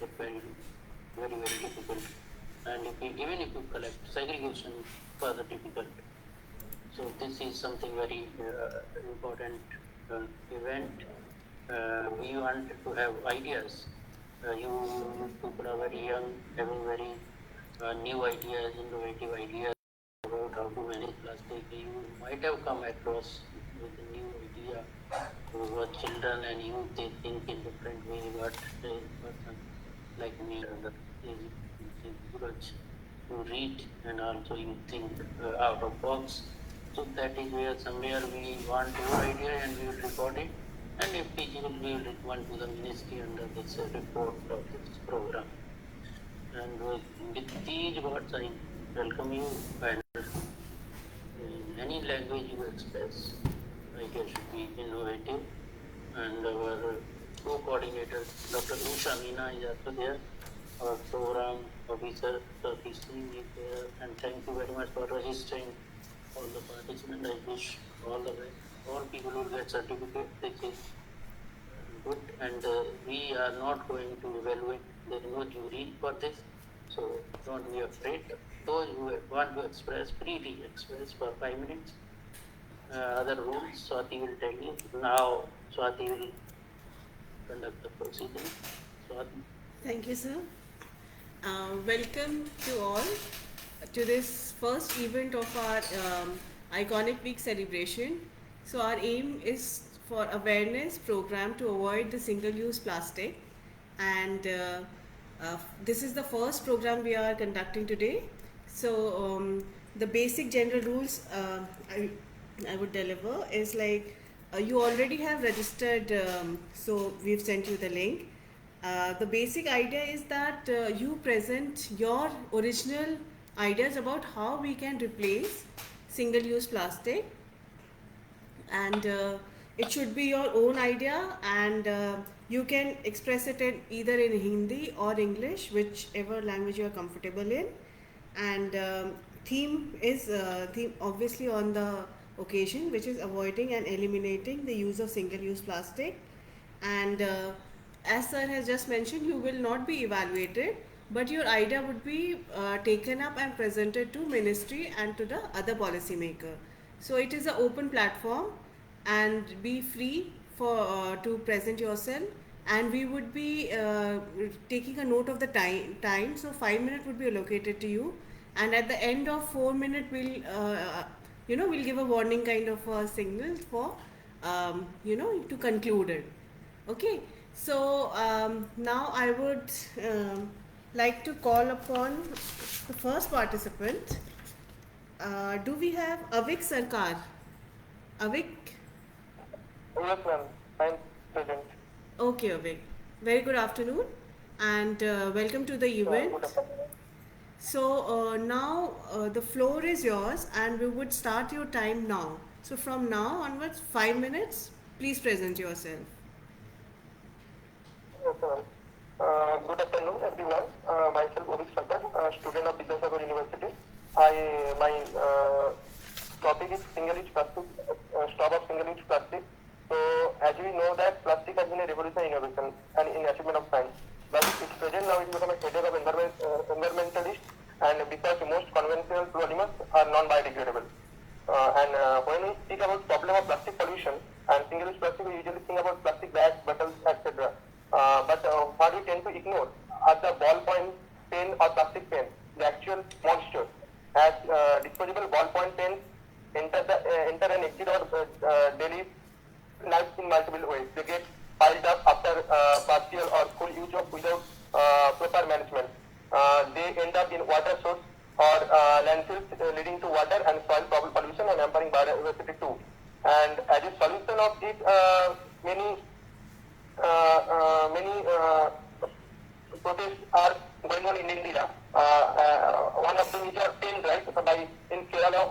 get very difficult. And even if you collect segregation, further difficult. So this is something very important event. We want to have ideas. You people are very young, having very new ideas, innovative ideas about how to manage plastic. You might have come across with a new idea over children and youth. They think in different way. What a person like me or other is good to read, and also you think out of box. So that is where somewhere we want your idea and we will record it. And if feasible, we will recommend to the ministry under this report of this program. And with these words, I welcome you. And in any language you express, idea should be innovative. And our co-coordinator, Dr. Usha Meena, is also there. Our program officer, Satish Singh, is there. And thank you very much for registering all the participants. I wish all the best. All people will get certificate. This is good. And we are not going to evaluate. There is no jury for this. So don't be afraid. Those who want to express, freely express for 5 minutes. Other rules, Swati will tell you. Now, Swati will conduct the proceeding. Swati. Thank you, sir. Welcome to all to this first event of our Iconic Week celebration. So our aim is for awareness program to avoid the single-use plastic, and this is the first program we are conducting today. So the basic general rules I would deliver is like you already have registered, so we've sent you the link. The basic idea is that you present your original ideas about how we can replace single-use plastic, and it should be your own idea, and you can express it in either in Hindi or English, whichever language you are comfortable in. And theme is theme obviously on the occasion, which is avoiding and eliminating the use of single-use plastic. And as sir has just mentioned, you will not be evaluated, but your idea would be taken up and presented to ministry and to the other policymaker. So it is an open platform, and be free for to present yourself. And we would be taking a note of the time. So 5 minutes would be allocated to you, and at the end of 4 minutes, we'll give a warning kind of a signal for to conclude it. Okay. So now I would like to call upon the first participant. Do we have Avik Sarkar? Avik? Yes, ma'am. I'm present. Okay, Avik. Very good afternoon, and welcome to the event. Good afternoon. So now the floor is yours, and we would start your time now. So from now onwards, 5 minutes. Please present yourself. Yes, ma'am. Good afternoon, everyone. Myself, Avik Sarkar, student of Vidyasagar University. My topic is single-use plastic, stop of single-use plastic. So, as we know that plastic has been a revolutionary innovation and in achievement of science. But its present now it become a headache of environmentalists, and because most conventional polymers are non-biodegradable. When we speak about problem of plastic pollution and single-use plastic, we usually think about plastic bags, bottles, etc. But what we tend to ignore are the ballpoint pen or plastic pen, the actual monster. As disposable ballpoint pens enter and exit our daily lives in multiple ways. They get piled up after partial or full use of without proper management. They end up in water source or landfills, leading to water and soil pollution and hampering biodiversity too. And as a solution of this, many protests are going on in India. One of them is a pen drive by in Kerala,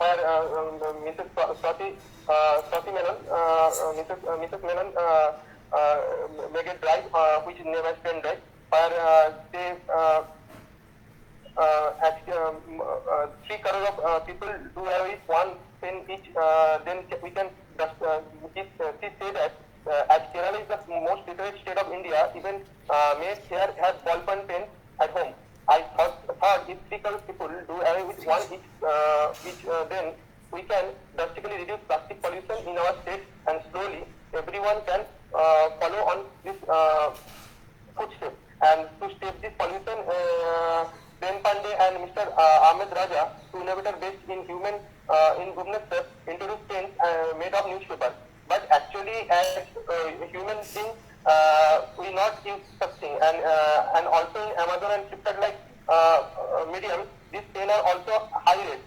where Mrs. Swati Menon, Mrs. Menon made a drive which is named as pen drive, where they 3 crore of people do have it, one pen each. Then we can just say that as Kerala is the most literate state of India, even may here have ballpoint pen at home. I thought if 3 crore people do away with one each, then we can drastically reduce plastic pollution in our state, and slowly everyone can follow on this footsteps. And to stop this pollution, Ben Pandey and Mr. Ahmed Raja, two innovators based in Bhubaneswar, introduced pens made of newspaper. But actually, as human beings, we not use such thing. And also in Amazon and Flipkart like medium, these pen are also high rate.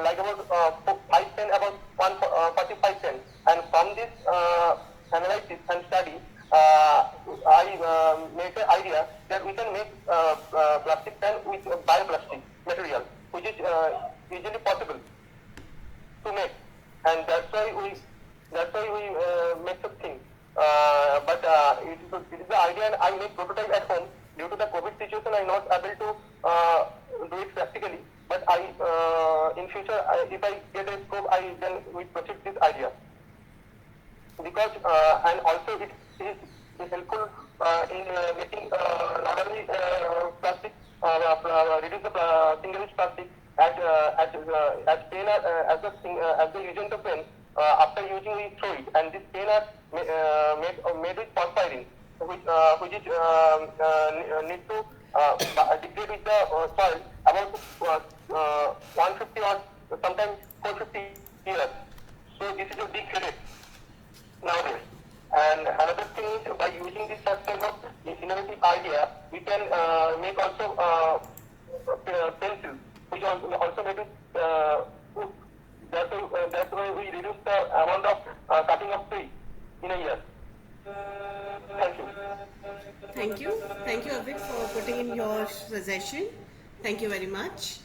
Like about 5 cents, about 145 cents. And from this analysis and study, I make an idea that we can make plastic pen with bioplastic material, which is easily possible to make, and that's why we make something. But it is the idea, and I make prototype at home. Due to the COVID situation, I not able to do it practically. But in future, if I get a scope, then we proceed this idea. Because and also it is helpful in making not only plastic, reduce the single-use plastic as pen as the agent of pen. After using, we throw it, and this pen are made with porphyrin, which is need to degrade with the soil about 150 or sometimes 450 years. So this is a big headache nowadays. And another thing is, by using this type of innovative idea, we can make also pencils, which also made with wood. That's why we reduce the amount of cutting of tree in a year. Thank you. Thank you. Thank you, Avik, for putting in your suggestion. Thank you very much.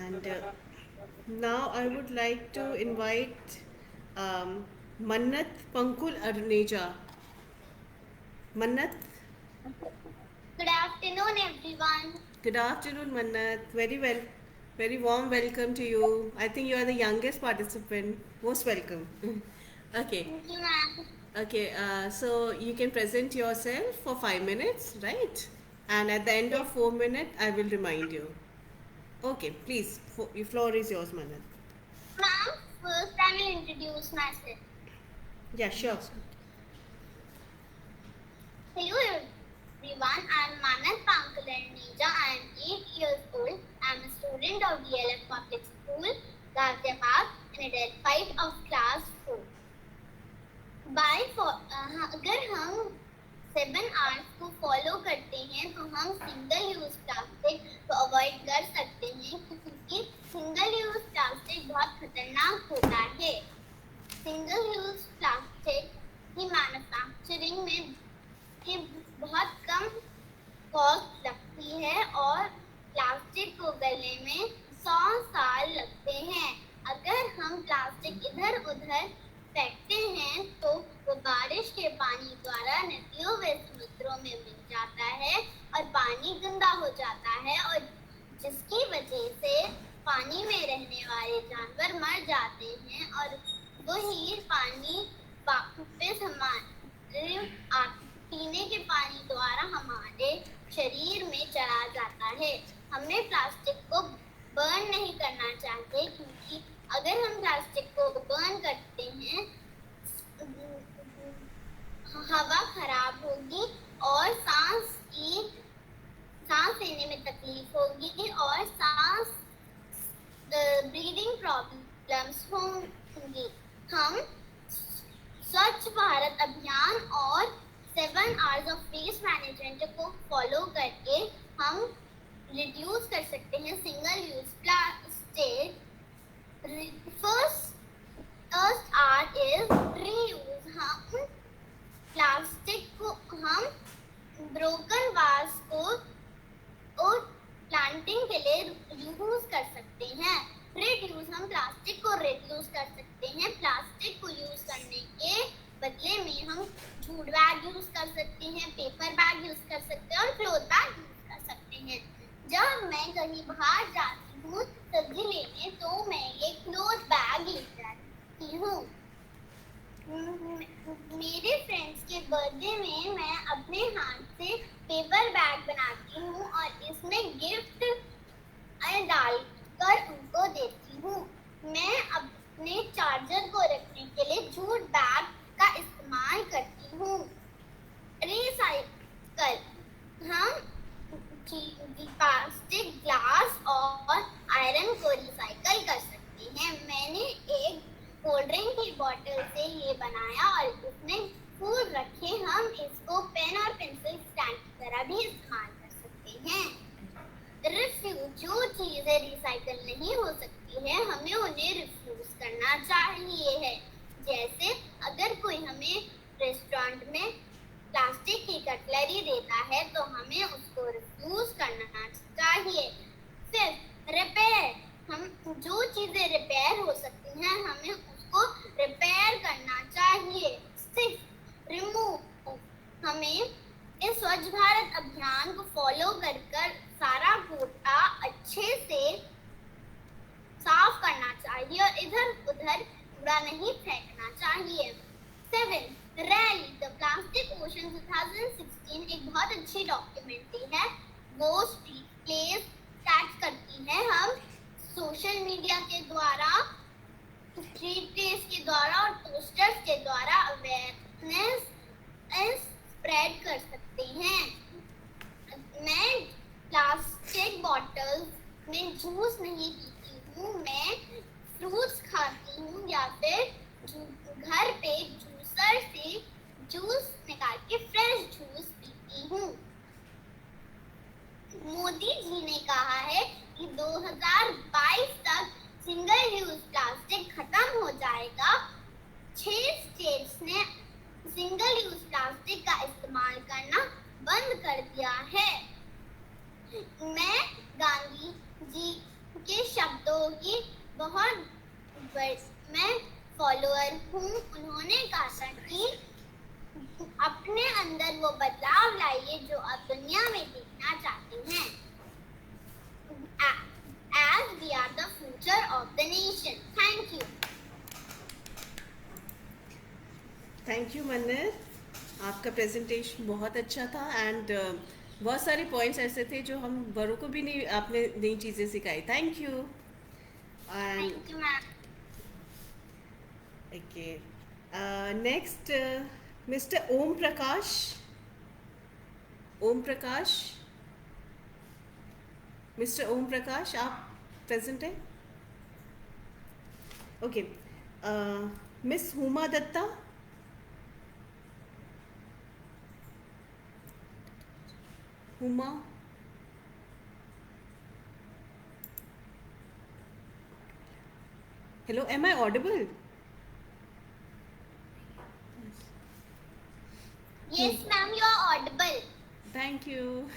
And now I would like to invite Mannat Pankul Arneja. Mannat. Good afternoon, everyone. Good afternoon, Mannat. Very warm welcome to you. I think you are the youngest participant. Most welcome. Okay. Thank you, ma'am. Okay, so you can present yourself for 5 minutes, right? And at the end of 4 minutes, I will remind you. Okay, please, your floor is yours, Mannat. Ma'am, first I will introduce myself. Yeah, sure. Hello, everyone. I am Mannat Pankul Arneja. I am 8 years old. I am a student of DLF Public School, Ghaziabad, in adult 5 of class 4. अगर हम 7 hours को follow करते हैं तो हम single use plastic को avoid कर सकते हैं, क्योंकि सिंगल यूज प्लास्टिक बहुत खतरनाक होता है। सिंगल यूज प्लास्टिक की मैन्युफैक्चरिंग में की बहुत कम कॉस्ट लगती है और प्लास्टिक को गलने में 100 साल लगते हैं। अगर हम प्लास्टिक इधर उधर फेंकते हैं तो वो बारिश के पानी द्वारा नदियों व समुद्रों में मिल जाता है और पानी गंदा हो जाता है, और जिसकी वजह से पानी में रहने वाले जानवर मर जाते हैं और वही पानी वापस हमारे पीने के पानी द्वारा हमारे शरीर में चला जाता है। हमें प्लास्टिक को बर्न नहीं करना चाहिए, क्योंकि अगर हम प्लास्टिक को बर्न करते हैं हवा खराब होगी और सांस लेने में तकलीफ होगी और ब्रीदिंग प्रॉब्लम्स होंगी। हम स्वच्छ भारत अभियान और 7 आवर्स ऑफ वेस्ट मैनेजमेंट को फॉलो करके हम रिड्यूस कर सकते हैं single use plastic. First art is reuse. हम प्लास्टिक को हम ब्रोकन वास को प्लांटिंग के लिए यूज कर सकते हैं। रिड्यूस, हम प्लास्टिक को रिड्यूस कर सकते हैं। प्लास्टिक को यूज करने के बदले में हम जूट बैग यूज कर सकते हैं, पेपर बैग यूज कर सकते हैं और क्लॉथ बैग यूज कर सकते हैं। जब मैं कहीं बाहर जाती हूँ सब्जी लेने तो मैं ये क्लॉथ बैग ले जाती हूँ। मेरे फ्रेंड्स के बर्थडे में मैं अपने हाथ से पेपर बैग बनाती हूँ और इसमें गिफ्ट डालकर उनको देती हूँ। मैं अपने चार्जर को रखने के लिए जूट बैग का इस्तेमाल करती हूँ। रिसाइकल, हम प्लास्टिक, ग्लास और आयरन को रिसाइकल कर सकते हैं। मैंने एक कोल्ड ड्रिंक की बोतल से ये बनाया और इसमें फूल रखे। हम इसको पेन और पेंसिल स्टैंड की तरह भी इस्तेमाल कर सकते हैं। रिफ्यूज, जो चीजें रिसाइकल नहीं हो सकती है हमें उन्हें रिफ्यूज करना चाहिए है। जैसे अगर कोई हमें रेस्टोरेंट में प्लास्टिक की कटलरी देता है तो हमें उसको रिफ्यूज करना चाहिए। फिर रिपेयर, हम जो चीजें रिपेयर हो सकती हैं हमें उसको रिपेयर करना चाहिए। सिक्स, रिमूव, हमें इस स्वच्छ भारत अभियान को फॉलो कर सारा कूड़ा अच्छे से साफ करना चाहिए और इधर उधर कूड़ा नहीं फेंकना चाहिए। 7, रैली द प्लास्टिक ओशन 2016 एक बहुत अच्छी डॉक्यूमेंट्री है। वो प्लेस टैग करती है। हम सोशल मीडिया के द्वारा, स्ट्रीट प्लेस के द्वारा और पोस्टर्स के द्वारा अवेयरनेस स्प्रेड कर सकते हैं। मैं प्लास्टिक बॉटल्स में जूस नहीं पीती हूँ, मैं फ्रूट्स खाती हूँ या फिर घर पे जूसर से जूस निकाल के फ्रेश जूस पीती हूँ। मोदी जी ने कहा है कि 2022 तक सिंगल यूज प्लास्टिक खत्म हो जाएगा। 6 स्टेट्स ने सिंगल यूज प्लास्टिक का इस्तेमाल करना बंद कर दिया है। मैं गांधी जी के शब्दों की बहुत मैं फॉलोअर हूँ। उन्होंने कहा था कि अपने अंदर वो बदलाव लाइए जो आप दुनिया में देखना चाहते हैं। As we are the future of the nation. Thank you. Thank you मन्नत, आपका प्रेजेंटेशन बहुत अच्छा था एंड बहुत सारे पॉइंट्स ऐसे थे जो हम बड़ों को भी नहीं, आपने नई चीज़ें सिखाई। Thank you. And Thank you, ma'am. Okay, next mister Om Prakash. Om Prakash, mister Om Prakash, आप प्रेजेंट हैं? Okay, miss Huma Datta. Huma, hello, am I audible? Yes, ma'am, you are audible. Thank you.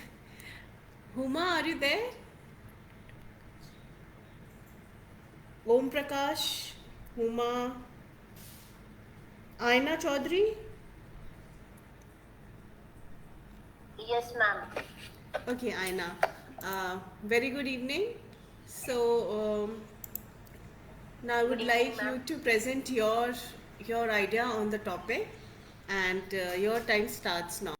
Huma, are you there? Om Prakash, Huma, Aina Chaudhary. Yes, ma'am. Okay, Aina. Very good evening. So now I would Good like evening, you ma'am. to present your idea on the topic, and your time starts now.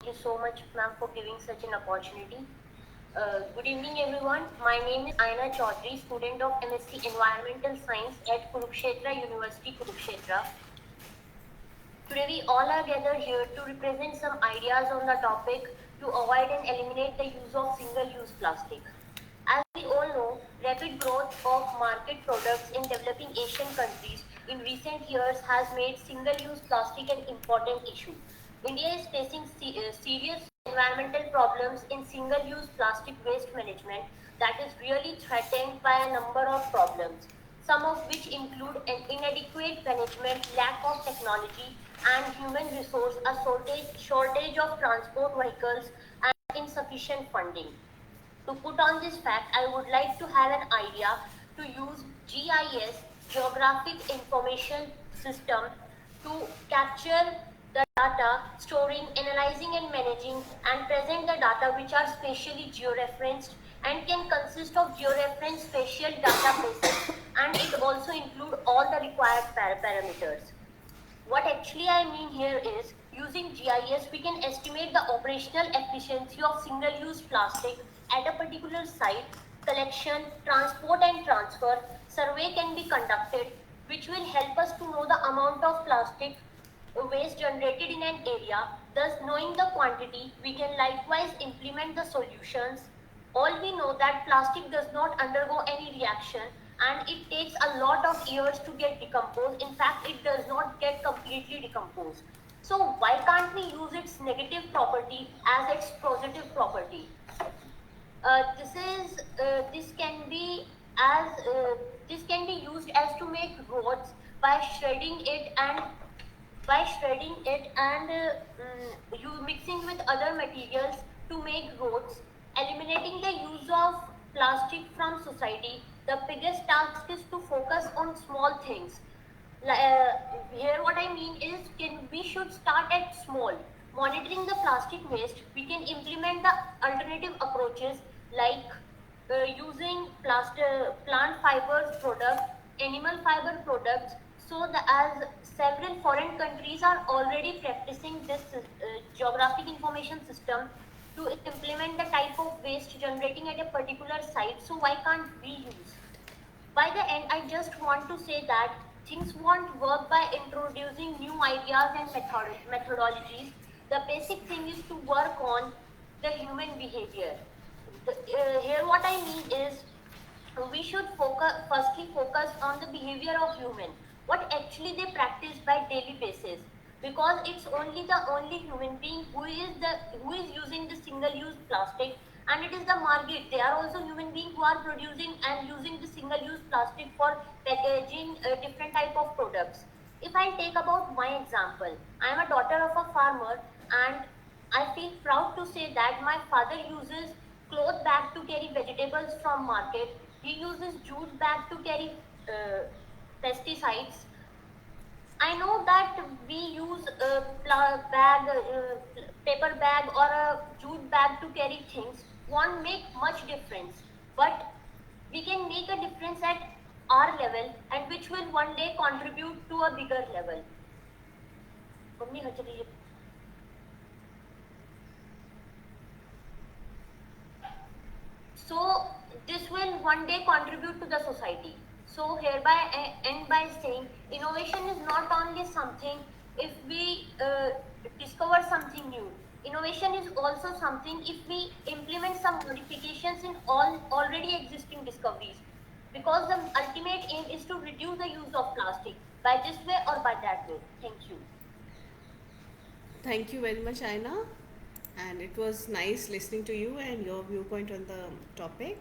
Thank you so much, ma'am, for giving such an opportunity. Good evening, everyone. My name is Aina Chaudhary, student of MSc Environmental Science at Kurukshetra University, Kurukshetra. Today, we all are gathered here to represent some ideas on the topic to avoid and eliminate the use of single-use plastic. As we all know, rapid growth of market products in developing Asian countries in recent years has made single-use plastic an important issue. India is facing serious environmental problems in single-use plastic waste management that is really threatened by a number of problems, some of which include an inadequate management, lack of technology and human resource, a shortage of transport vehicles and insufficient funding. To put on this fact, I would like to have an idea to use GIS, Geographic Information System, to capture the data, storing, analyzing and managing and present the data which are spatially georeferenced and can consist of georeferenced spatial databases and it also include all the required parameters. What actually I mean here is, using GIS, we can estimate the operational efficiency of single-use plastic at a particular site. Collection, transport and transfer survey can be conducted, which will help us to know the amount of plastic waste generated in an area. Thus, knowing the quantity, we can likewise implement the solutions. All we know that plastic does not undergo any reaction and it takes a lot of years to get decomposed. In fact, it does not get completely decomposed. So why can't we use its negative property as its positive property? This can be as this can be used as to make roads by shredding it and you mixing with other materials to make roads, eliminating the use of plastic from society. The biggest task is to focus on small things. Here what I mean is, we should start at small. Monitoring the plastic waste, we can implement the alternative approaches like using plant fibers product, animal fiber products. So as several foreign countries are already practicing this geographic information system to implement the type of waste generating at a particular site, so why can't we use? By the end, I just want to say that things won't work by introducing new ideas and methodologies. The basic thing is to work on the human behavior. Here what I mean is, we should firstly focus on the behavior of human, what actually they practice by daily basis, because it's only the only human being who is using the single use plastic, and it is the market. They are also human beings who are producing and using the single use plastic for packaging different type of products. If I take about my example, I am a daughter of a farmer, and I feel proud to say that my father uses cloth bag to carry vegetables from market. He uses jute bag to carry pesticides. I know that we use a paper bag or a jute bag to carry things won't make much difference, but we can make a difference at our level, and which will one day contribute to a bigger level. So this will one day contribute to the society. So hereby I end by saying, innovation is not only something if we discover something new. Innovation is also something if we implement some modifications in all already existing discoveries. Because the ultimate aim is to reduce the use of plastic by this way or by that way. Thank you. Thank you very much, Aina. And it was nice listening to you and your viewpoint on the topic.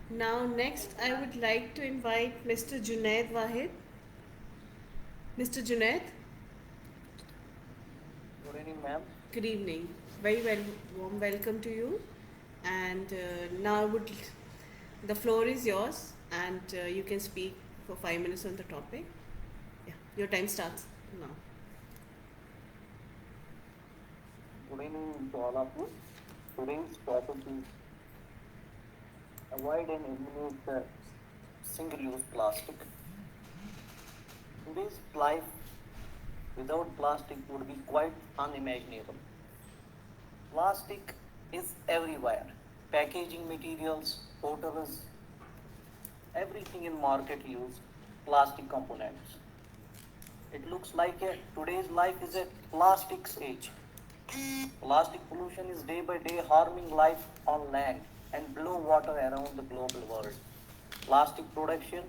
Now, next, I would like to invite Mr. Junaid Wahid. Mr. Junaid. Good evening, ma'am. Good evening. Very warm welcome to you. And now the floor is yours, and you can speak for 5 minutes on the topic. Yeah, your time starts now. Good evening to all of you. Today's topic is avoid and eliminate the single-use plastic. Today's life without plastic would be quite unimaginable. Plastic is everywhere. Packaging materials, hotels, everything in market use plastic components. It looks like today's life is a plastics age. Plastic pollution is day by day harming life on land and below water around the global world. Plastic production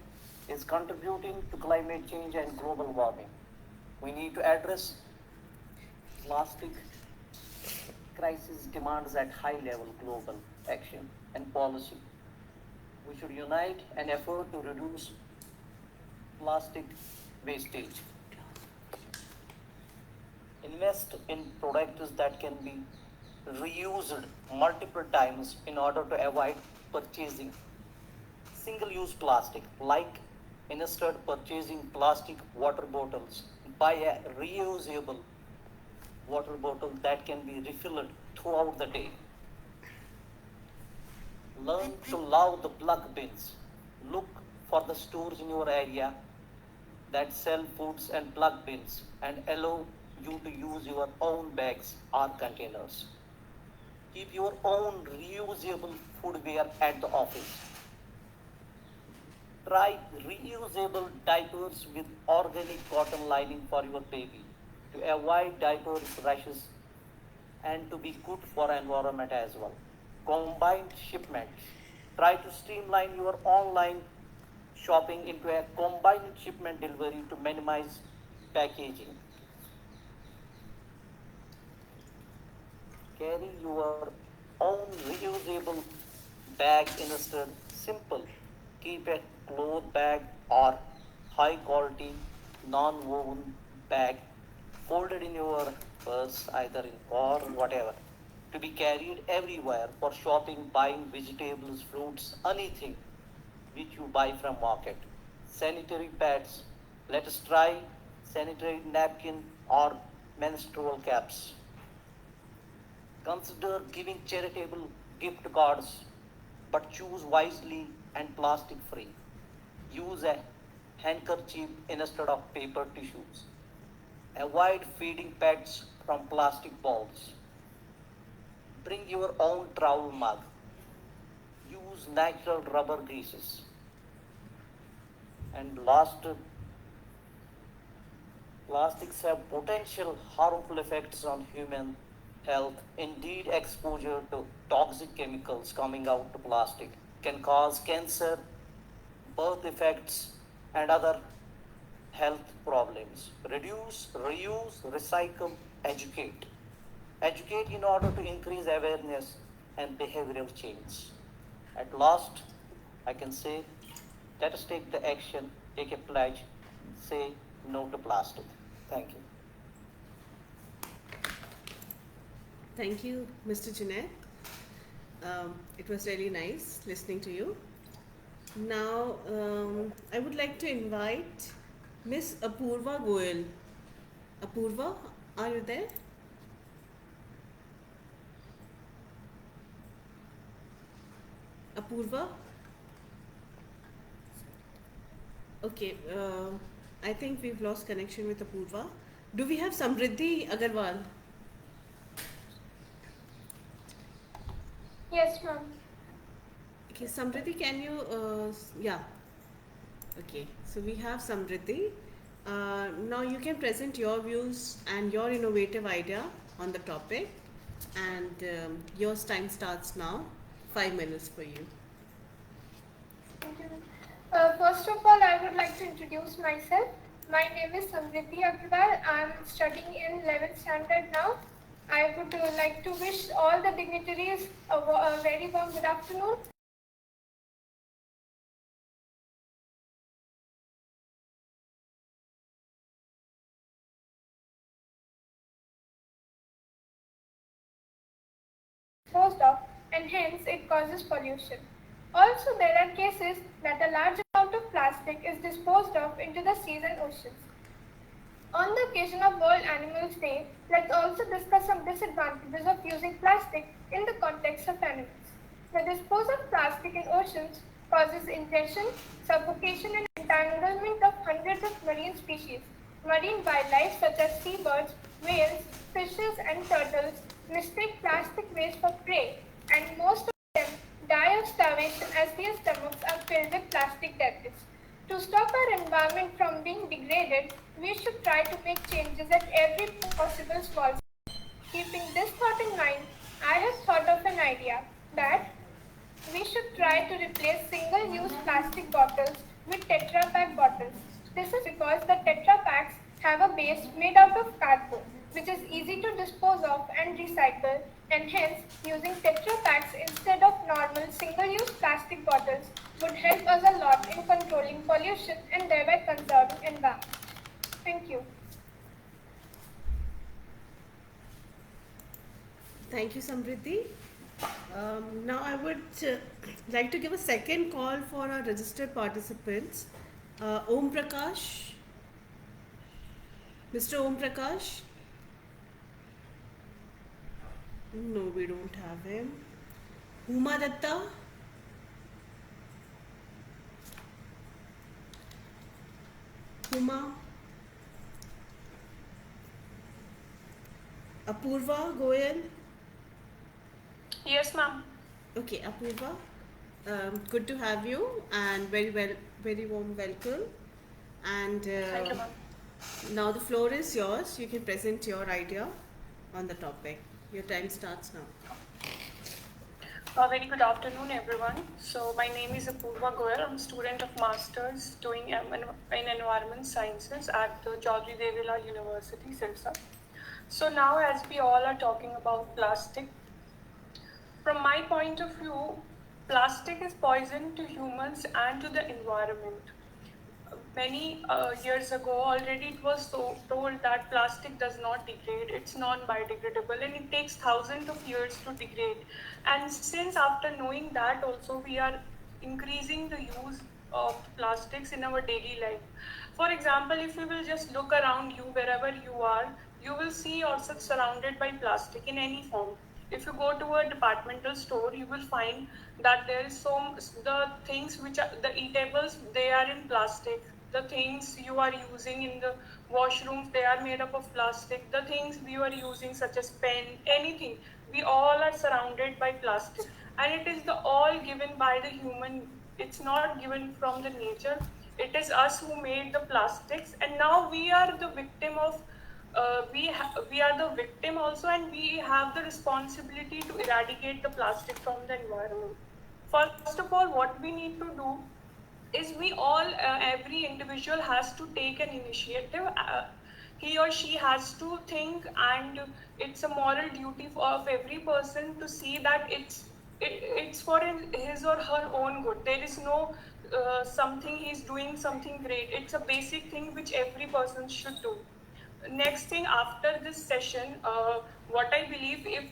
is contributing to climate change and global warming. We need to address plastic crisis demands at high level global action and policy. We should unite and effort to reduce plastic wastage. Invest in products that can be reused multiple times in order to avoid purchasing single-use plastic, like instead purchasing plastic water bottles, buy a reusable water bottle that can be refilled throughout the day. Learn to love the plug bins. Look for the stores in your area that sell foods and plug bins and allow you to use your own bags or containers. Keep your own reusable footwear at the office. Try reusable diapers with organic cotton lining for your baby to avoid diaper rashes and to be good for environment as well. Combined shipments. Try to streamline your online shopping into a combined shipment delivery to minimize packaging. Carry your own reusable bag instead. Simple. Keep a cloth bag or high quality non-woven bag folded in your purse, either in or whatever, to be carried everywhere for shopping, buying vegetables, fruits, anything which you buy from market. Sanitary pads. Let us try sanitary napkin or menstrual caps. Consider giving charitable gift cards, but choose wisely and plastic free. Use a handkerchief instead of paper tissues. Avoid feeding pets from plastic bowls. Bring your own trowel mug. Use natural rubber greases. And last, plastics have potential harmful effects on human health. Indeed, exposure to toxic chemicals coming out of plastic can cause cancer, birth defects, and other health problems. Reduce, reuse, recycle, educate. Educate in order to increase awareness and behavioral change. At last, I can say, let us take the action, take a pledge, say no to plastic. Thank you. Thank you, Mr. Junaid. It was really nice listening to you. Now, I would like to invite Miss Apurva Goyal. Apurva, are you there? Apurva? Okay, I think we've lost connection with Apurva. Do we have Samriddhi Agarwal? Yes, ma'am. Okay, Samriddhi, can you, yeah. Okay, so we have Samriddhi. Now you can present your views and your innovative idea on the topic, and your time starts now. 5 minutes for you. Thank you. First of all, I would like to introduce myself. My name is Samriddhi Agarwal. I am studying in 11th standard now. I would like to wish all the dignitaries a very warm good afternoon. Disposed of, and hence it causes pollution. Also, there are cases that a large amount of plastic is disposed of into the seas and oceans. On the occasion of World Animals Day, let's also discuss some disadvantages of using plastic in the context of animals. The disposal of plastic in oceans causes ingestion, suffocation, and entanglement of hundreds of marine species. Marine wildlife such as seabirds, whales, fishes, and turtles mistake plastic waste for prey, and most of them die of starvation as their stomachs are filled with plastic debris. To stop our environment from being degraded, we should try to make changes at every possible small step. Keeping this thought in mind, I have thought of an idea that we should try to replace single-use plastic bottles with Tetra Pak bottles. This is because the Tetra Paks have a base made out of cardboard, which is easy to dispose of and recycle, and hence using Tetra Paks instead of normal single-use plastic bottles would help us a lot in controlling pollution and thereby conserving environment. Thank you. Thank you, Samriddhi. Now I would like to give a second call for our registered participants. Om Prakash. Mr. Om Prakash. No, we don't have him. Huma Datta. Huma, Apurva Goyal. Yes, ma'am. Okay, Apurva, good to have you and very warm welcome. And Thank you, ma'am. now the floor is yours. You can present your idea on the topic. Your time starts now. Very good afternoon, everyone. So my name is Apurva Goyal. I'm a student of Masters doing in Environment Sciences at the Chaudhary Devila University, Sirsa. So now, as we all are talking about plastic, from my point of view, plastic is poison to humans and to the environment. Many years ago already it was told that plastic does not degrade, it's non-biodegradable, and it takes thousands of years to degrade. And since after knowing that also, we are increasing the use of plastics in our daily life. For example, if you will just look around you wherever you are, you will see yourself surrounded by plastic in any form. If you go to a departmental store, you will find that there is the things which are the eatables, they are in plastic. The things you are using in the washrooms, they are made up of plastic. The things you are using, such as pen, anything, we all are surrounded by plastic. And it is the all given by the human. It's not given from the nature. It is us who made the plastics, and now we are the victim of we are the victim also, and we have the responsibility to eradicate the plastic from the environment. First of all, what we need to do is we all, every individual has to take an initiative. He or she has to think, and it's a moral duty of every person to see that it's for his or her own good. There is no something he's doing something great. It's a basic thing which every person should do. Next thing after this session, what I believe, if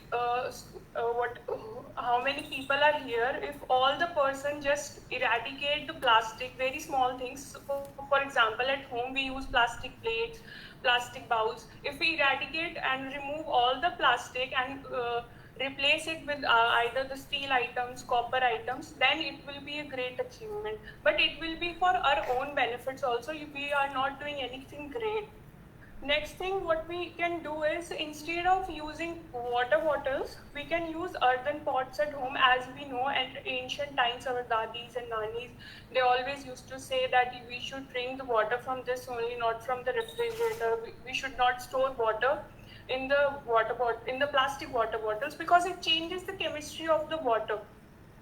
how many people are here, if all the person just eradicate the plastic, very small things. For example, at home we use plastic plates, plastic bowls. If we eradicate and remove all the plastic and replace it with either the steel items, copper items, then it will be a great achievement. But it will be for our own benefits also. We are not doing anything great. Next thing what we can do is, instead of using water bottles, we can use earthen pots at home. As we know, at ancient times, our dadis and nanis, they always used to say that we should drink the water from this only, not from the refrigerator. We should not store water in the in the plastic water bottles, because it changes the chemistry of the water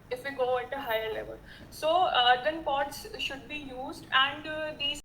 if we go at a higher level. So earthen pots should be used, and these